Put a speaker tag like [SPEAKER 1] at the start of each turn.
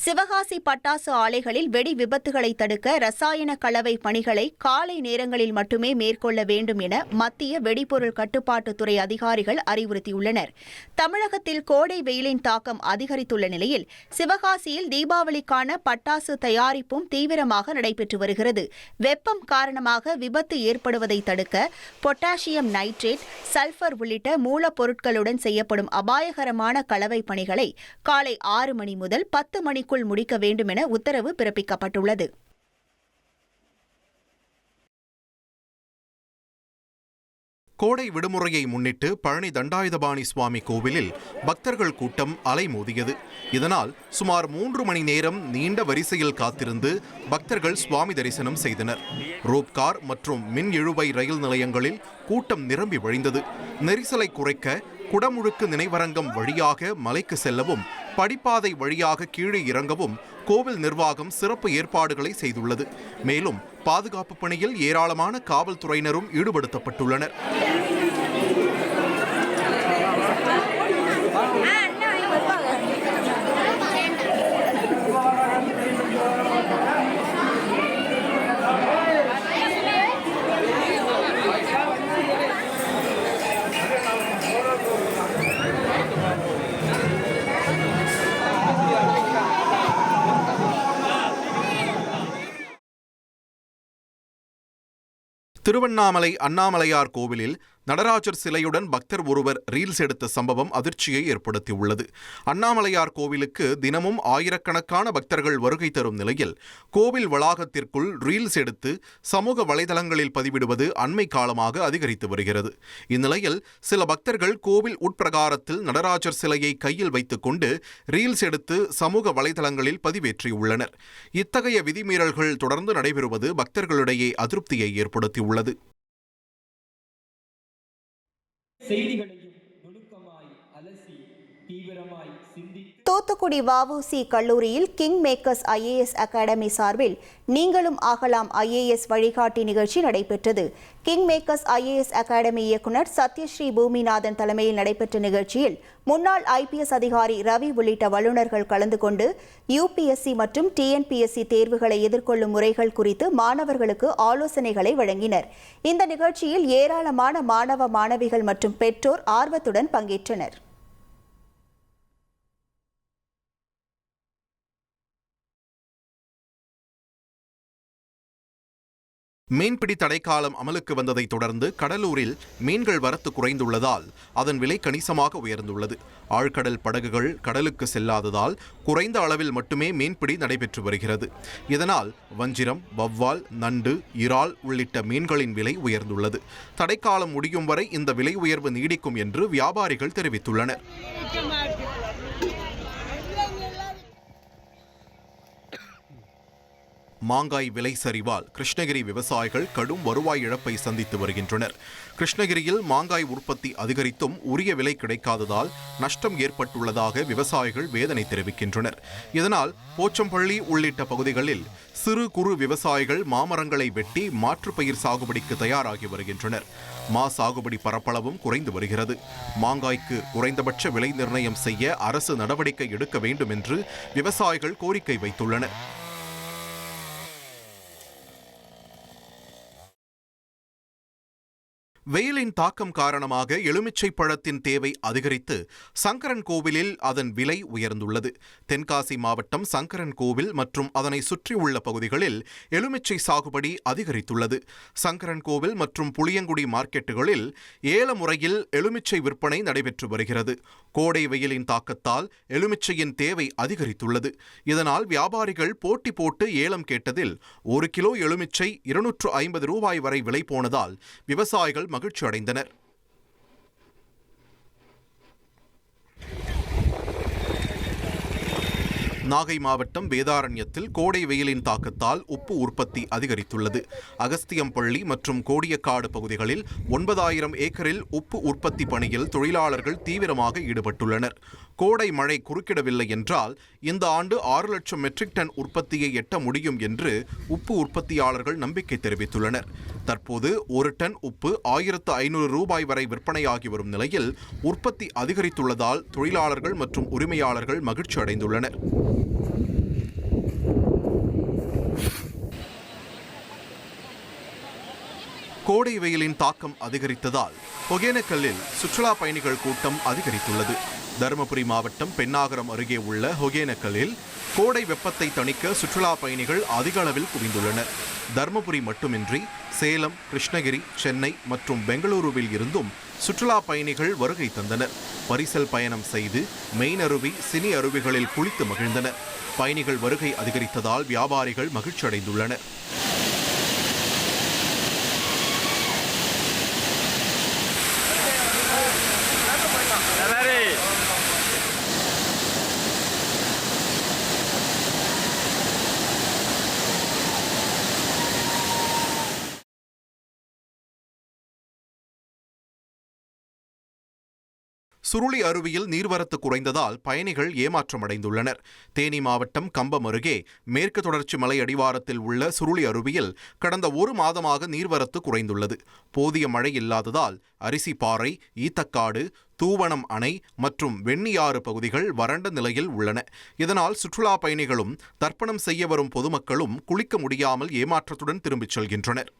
[SPEAKER 1] சிவகாசி பட்டாசு ஆலைகளில் வெடி விபத்துகளை தடுக்க ரசாயன கலவை பணிகளை காலை நேரங்களில் மட்டுமே மேற்கொள்ள வேண்டும் என மத்திய வெடிபொருள் கட்டுப்பாட்டுத்துறை அதிகாரிகள் அறிவுறுத்தியுள்ளனர். தமிழகத்தில் கோடை வெயிலின் தாக்கம் அதிகரித்துள்ள நிலையில் சிவகாசியில் தீபாவளிக்கான பட்டாசு தயாரிப்பும் தீவிரமாக நடைபெற்று வருகிறது. வெப்பம் காரணமாக விபத்து ஏற்படுவதை தடுக்க பொட்டாசியம் நைட்ரேட், சல்பர் உள்ளிட்ட மூலப்பொருட்களுடன் செய்யப்படும் அபாயகரமான கலவை பணிகளை காலை 6 மணி முதல் 10 மணிக்குள் முடிக்க வேண்டும் என உத்தரவு பிறப்பிக்கப்பட்டுள்ளது.
[SPEAKER 2] கோடை விடுமுறையை முன்னிட்டு பழனி தண்டாயுதபாணி சுவாமி கோவிலில் பக்தர்கள் கூட்டம் அலைமோதியது. இதனால் சுமார் 3 மணி நேரம் நீண்ட வரிசையில் காத்திருந்து பக்தர்கள் சுவாமி தரிசனம் செய்தனர். ரோப்கார் மற்றும் மின் இழுவை ரயில் நிலையங்களில் கூட்டம் நிரம்பி வழிந்தது. நெரிசலை குறைக்க குடமுழுக்கு நினைவரங்கம் வழியாக மலைக்கு செல்லவும், படிப்பாதை வழியாக கீழே இறங்கவும் கோவில் நிர்வாகம் சிறப்பு ஏற்பாடுகளை செய்துள்ளது. மேலும் பாதுகாப்பு பணியில் ஏராளமான காவல்துறையினரும் ஈடுபடுத்தப்பட்டுள்ளனர். திருவண்ணாமலை அண்ணாமலையார் கோவிலில் நடராஜர் சிலையுடன் பக்தர் ஒருவர் ரீல்ஸ் எடுத்த சம்பவம் அதிர்ச்சியை ஏற்படுத்தியுள்ளது. அண்ணாமலையார் கோவிலுக்கு தினமும் ஆயிரக்கணக்கான பக்தர்கள் வருகை தரும் நிலையில் கோவில் வளாகத்திற்குள் ரீல்ஸ் எடுத்து சமூக வலைதளங்களில் பதிவிடுவது அண்மை காலமாக அதிகரித்து வருகிறது. இந்நிலையில் சில பக்தர்கள் கோவில் உட்பிரகாரத்தில் நடராஜர் சிலையை கையில் வைத்துக் கொண்டு ரீல்ஸ் எடுத்து சமூக வலைதளங்களில் பதிவேற்றியுள்ளனர். இத்தகைய விதிமீறல்கள் தொடர்ந்து நடைபெறுவது பக்தர்களிடையே அதிருப்தியை ஏற்படுத்தியுள்ளது.
[SPEAKER 1] தூத்துக்குடி வ.உ.சி. கல்லூரியில் கிங் மேக்கர்ஸ் ஐஏஎஸ் அகாடமி சார்பில் நீங்களும் ஆகலாம் ஐஏஎஸ் வழிகாட்டி நிகழ்ச்சி நடைபெற்றது. கிங் மேக்கர்ஸ் ஐஏஎஸ் அகாடமி இயக்குநர் சத்யஸ்ரீ பூமிநாதன் தலைமையில் நடைபெற்ற நிகழ்ச்சியில் முன்னாள் ஐபிஎஸ் அதிகாரி ரவி உள்ளிட்ட வல்லுநர்கள் கலந்து கொண்டு யுபிஎஸ்சி மற்றும் டிஎன்பிஎஸ்சி தேர்வுகளை எதிர்கொள்ளும் முறைகள் குறித்து மாணவர்களுக்கு ஆலோசனைகளை வழங்கினர். இந்த நிகழ்ச்சியில் ஏராளமான மாணவ மாணவிகள் மற்றும் பெற்றோர் ஆர்வத்துடன் பங்கேற்றனர்.
[SPEAKER 2] மீன்பிடி தடைக்காலம் அமலுக்கு வந்ததை தொடர்ந்து கடலூரில் மீன்கள் வரத்து குறைந்துள்ளதால் அதன் விலை கணிசமாக உயர்ந்துள்ளது. ஆழ்கடல் படகுகள் கடலுக்கு செல்லாததால் குறைந்த அளவில் மட்டுமே மீன்பிடி நடைபெற்று வருகிறது. இதனால் வஞ்சிரம், வவ்வால், நண்டு, இறால் உள்ளிட்ட மீன்களின் விலை உயர்ந்துள்ளது. தடைக்காலம் முடியும் வரை இந்த விலை உயர்வு நீடிக்கும் என்று வியாபாரிகள் தெரிவித்துள்ளனர். மாங்காய் விலை சரிவால் கிருஷ்ணகிரி விவசாயிகள் கடும் வருவாய் இழப்பை சந்தித்து வருகின்றனர். கிருஷ்ணகிரியில் மாங்காய் உற்பத்தி அதிகரித்தும் உரிய விலை கிடைக்காததால் நஷ்டம் ஏற்பட்டுள்ளதாக விவசாயிகள் வேதனை தெரிவிக்கின்றனர். இதனால் போச்சம்பள்ளி உள்ளிட்ட பகுதிகளில் சிறு குறு விவசாயிகள் மாமரங்களை வெட்டி மாற்றுப்பயிர் சாகுபடிக்கு தயாராகி வருகின்றனர். மா சாகுபடி பரப்பளவும் குறைந்து வருகிறது. மாங்காய்க்கு குறைந்தபட்ச விலை நிர்ணயம் செய்ய அரசு நடவடிக்கை எடுக்க வேண்டும் என்று விவசாயிகள் கோரிக்கை வைத்துள்ளனர். வெயிலின் தாக்கம் காரணமாக எலுமிச்சை பழத்தின் தேவை அதிகரித்து சங்கரன் கோவிலில் அதன் விலை உயர்ந்துள்ளது. தென்காசி மாவட்டம் சங்கரன் கோவில் மற்றும் அதனை சுற்றியுள்ள பகுதிகளில் எலுமிச்சை சாகுபடி அதிகரித்துள்ளது. சங்கரன் கோவில் மற்றும் புளியங்குடி மார்க்கெட்டுகளில் ஏல முறையில் எலுமிச்சை விற்பனை நடைபெற்று வருகிறது. கோடை வெயிலின் தாக்கத்தால் எலுமிச்சையின் தேவை அதிகரித்துள்ளது. இதனால் வியாபாரிகள் போட்டி போட்டு ஏலம் கேட்டதில் 1 கிலோ எலுமிச்சை 250 ரூபாய் வரை விலை போனதால் விவசாயிகள் மகிழ்ச்சி அடைந்தனர். நாகை மாவட்டம் வேதாரண்யத்தில் கோடை வெயிலின் தாக்கத்தால் உப்பு உற்பத்தி அதிகரித்துள்ளது. அகஸ்தியம்பள்ளி மற்றும் கோடியக்காடு பகுதிகளில் 9000 ஏக்கரில் உப்பு உற்பத்தி பணியில் தொழிலாளர்கள் தீவிரமாக ஈடுபட்டுள்ளனர். கோடை மழை குறுக்கிடவில்லை என்றால் இந்த ஆண்டு 6 லட்சம் மெட்ரிக் டன் உற்பத்தியை எட்ட முடியும் என்று உப்பு உற்பத்தியாளர்கள் நம்பிக்கை தெரிவித்துள்ளனர். தற்போது 1 டன் உப்பு 1500 ரூபாய் வரை விற்பனையாகி வரும் நிலையில் உற்பத்தி அதிகரித்துள்ளதால் தொழிலாளர்கள் மற்றும் உரிமையாளர்கள் மகிழ்ச்சி அடைந்துள்ளனர். கோடை வெயிலின் தாக்கம் அதிகரித்ததால் ஒகேனக்கல்லில் சுற்றுலா பயணிகள் கூட்டம் அதிகரித்துள்ளது. தருமபுரி மாவட்டம் பென்னாகரம் அருகே உள்ள ஒகேனக்கல்லில் கோடை வெப்பத்தை தணிக்க சுற்றுலா பயணிகள் அதிக அளவில் குவிந்துள்ளனர். தருமபுரி மட்டுமின்றி சேலம், கிருஷ்ணகிரி, சென்னை மற்றும் பெங்களூருவில் இருந்தும் சுற்றுலா பயணிகள் வருகை தந்தனர். பரிசல் பயணம் செய்து மெயின் அருவி, சினி அருவிகளில் குளித்து மகிழ்ந்தனர். பயணிகள் வருகை அதிகரித்ததால் வியாபாரிகள் மகிழ்ச்சி அடைந்துள்ளனர். சுருளி அருவியில் நீர்வரத்து குறைந்ததால் பயணிகள் ஏமாற்றமடைந்துள்ளனர். தேனி மாவட்டம் கம்பம் அருகே மேற்கு தொடர்ச்சி மலை அடிவாரத்தில் உள்ள சுருளி அருவியில் கடந்த ஒரு மாதமாக நீர்வரத்து குறைந்துள்ளது. போதிய மழை இல்லாததால் அரிசிப்பாறை, ஈத்தக்காடு, தூவனம் அணை மற்றும் வெண்ணியாறு பகுதிகள் வறண்ட நிலையில் உள்ளன. இதனால் சுற்றுலா பயணிகளும் தர்ப்பணம் செய்ய வரும் பொதுமக்களும் குளிக்க முடியாமல் ஏமாற்றத்துடன் திரும்பிச் செல்கின்றனர்.